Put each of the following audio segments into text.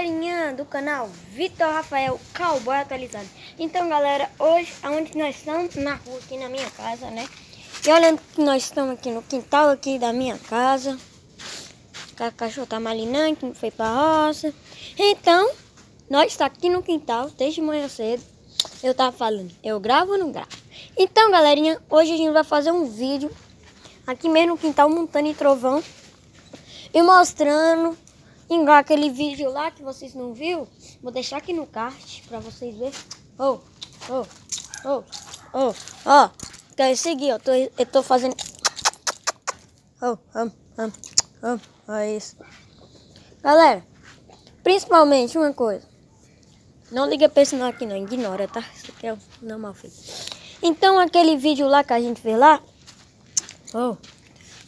galerinha do canal Vitor Rafael Cowboy Atualizado. Então galera, hoje aonde nós estamos? Na rua aqui na minha casa, né? E olha que nós estamos aqui no quintal aqui da minha casa. O cachorro tá malinando, que não foi pra roça. Então, nós está aqui no quintal desde manhã cedo. Eu tava falando, eu gravo ou não gravo? Então galerinha, hoje a gente vai fazer um vídeo aqui mesmo no quintal, montando em trovão e mostrando igual aquele vídeo lá que vocês não viram. Vou deixar aqui no card pra vocês verem. Ó, então é seguir, eu tô fazendo. Olha isso. Galera, principalmente uma coisa. Não liga pra esse não aqui não, ignora, tá? Isso aqui é normal, filho. Então aquele vídeo lá que a gente fez lá,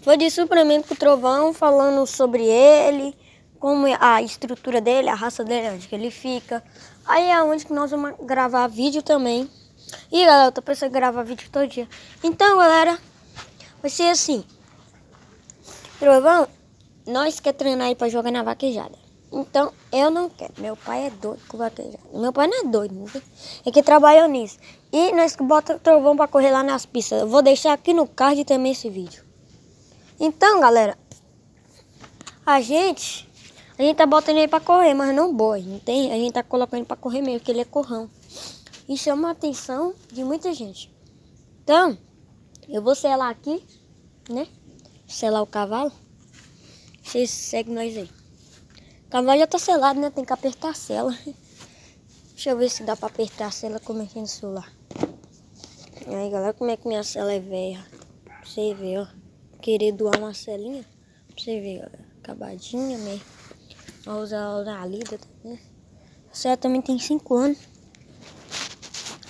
foi de suplemento com o trovão, falando sobre ele, como é a estrutura dele, a raça dele, onde que ele fica. Aí é onde que nós vamos gravar vídeo também. E galera, eu tô pensando em gravar vídeo todo dia. Então galera, vai ser assim. Trovão, nós quer treinar aí pra jogar na vaquejada. Então eu não quero, meu pai é doido com vaquejada. Meu pai não é doido, não tem? É que trabalhou nisso. E nós que bota o trovão pra correr lá nas pistas. Eu vou deixar aqui no card também esse vídeo. Então galera, a gente tá botando ele pra correr, mas não boi, não tem? A gente tá colocando ele pra correr mesmo, porque ele é corrão. E chama a atenção de muita gente. Então, eu vou selar aqui, né? Selar o cavalo. Vocês seguem nós aí. O cavalo já tá selado, né? Tem que apertar a sela. Deixa eu ver se dá pra apertar a sela como é que é no celular. E aí, galera, como é que minha sela é velha. Pra você ver, ó. Querer doar uma selinha. Pra você ver, galera. Acabadinha mesmo. Vou usar a lida também. A sela também tem 5 anos.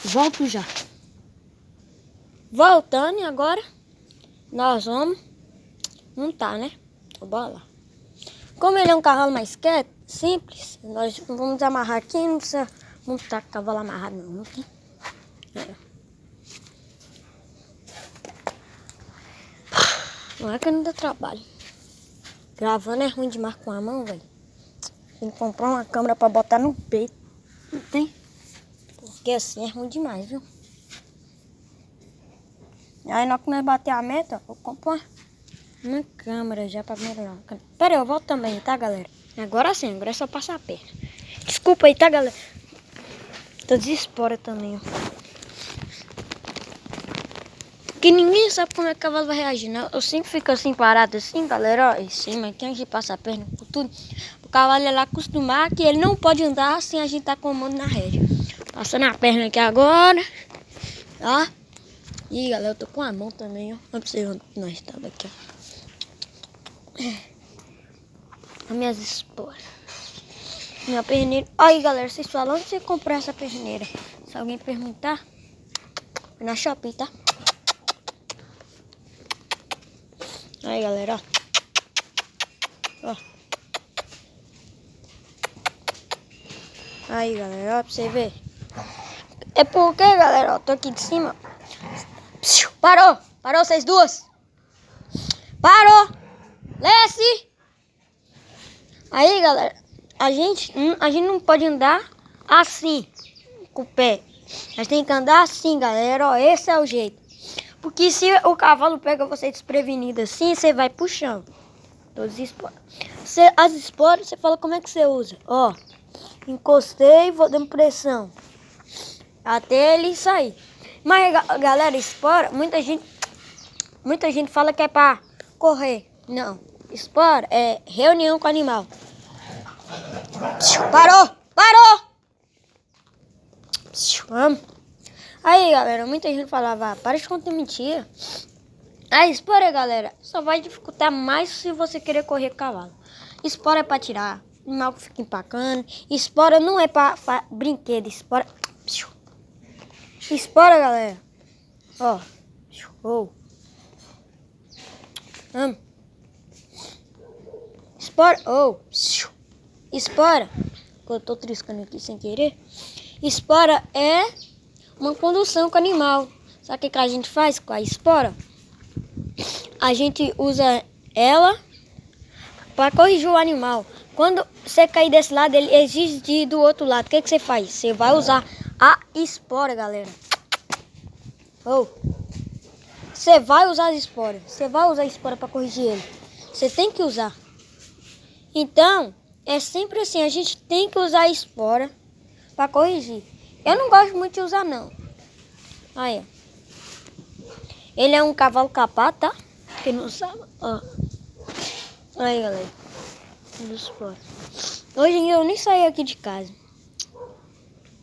Volto já. Voltando e agora nós vamos montar, né? Bora lá. Como ele é um cavalo mais quieto, simples, nós vamos amarrar aqui. Não precisa montar com o cavalo amarrado, não tem? Não é que não dá trabalho. Gravando é ruim demais com a mão, velho. Tem que comprar uma câmera pra botar no peito. Não tem? Porque assim é ruim demais, viu? Aí na hora que nós bater a meta, eu compro uma câmera já pra melhorar. Pera aí, eu volto também, tá, galera? Agora sim, agora é só passar a perna. Desculpa aí, tá, galera? Tô desespora também, ó. Que ninguém sabe como é que o cavalo vai reagir, né? Eu sempre fico assim, parado assim, galera, ó, em cima, aqui a gente passa a perna por tudo. O cavalo é lá acostumar que ele não pode andar sem a gente tá com o mando na rédea. Passando a perna aqui agora, ó. Ih, galera, eu tô com a mão também, ó. Olha pra você onde nós estamos aqui, ó. As minhas esporas. Minha perneira. Aí, galera, vocês falam onde você comprou essa perneira? Se alguém perguntar, foi na Shopee, tá? Aí, galera, ó. Aí, galera, ó, pra você ver. É porque, galera, ó, tô aqui de cima. Parou! Parou, vocês duas! Parou! Desce! Aí, galera, a gente não pode andar assim, com o pé. Nós tem que andar assim, galera, ó, esse é o jeito. Porque se o cavalo pega você desprevenido assim, você vai puxando. Todas as esporas. As esporas, você fala como é que você usa. Ó, encostei, vou dando pressão. Até ele sair. Mas, galera, espora, muita gente fala que é pra correr. Não, espora é reunião com o animal. Parou! Parou! Aí, galera, muita gente falava, para de contar mentira. A espora, galera, só vai dificultar mais se você querer correr com o cavalo. Espora é pra tirar, animal que fica empacando. Espora não é pra brinquedo, espora... Espora, galera. Ó. Espora. Espora. Eu tô triscando aqui sem querer. Espora é uma condução com o animal. Sabe o que a gente faz com a espora? A gente usa ela para corrigir o animal. Quando você cair desse lado, ele exige de ir do outro lado. O que você faz? Você vai usar a espora, galera. Você vai usar as esporas. Você vai usar a espora para corrigir ele. Você tem que usar. Então, é sempre assim. A gente tem que usar a espora para corrigir. Eu não gosto muito de usar, não. Aí, ó. Ele é um cavalo capaz, tá? Quem não sabe, ó. Aí, galera. Hoje em dia eu nem saí aqui de casa.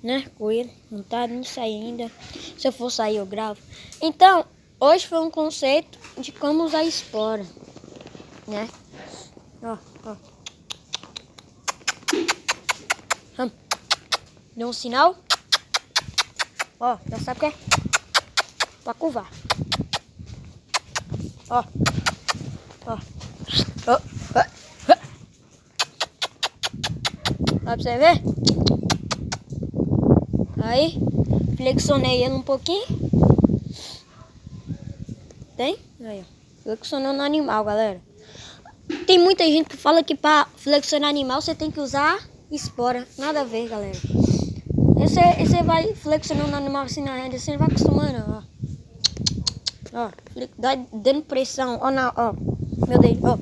Né? Com ele. Não tá nem sair ainda. Se eu for sair, eu gravo. Então, hoje foi um conceito de como usar espora. Né? Ó. Deu um sinal. Ó, já sabe o que é? Pra curvar. Ó. Dá pra você ver? Aí, flexionei ele um pouquinho. Tem? Aí, ó. Flexionando no animal, galera. Tem muita gente que fala que para flexionar animal você tem que usar espora. Nada a ver, galera. Você vai flexionando o animal assim na rede, você vai acostumando, ó. Dando pressão, ó, meu Deus, ó.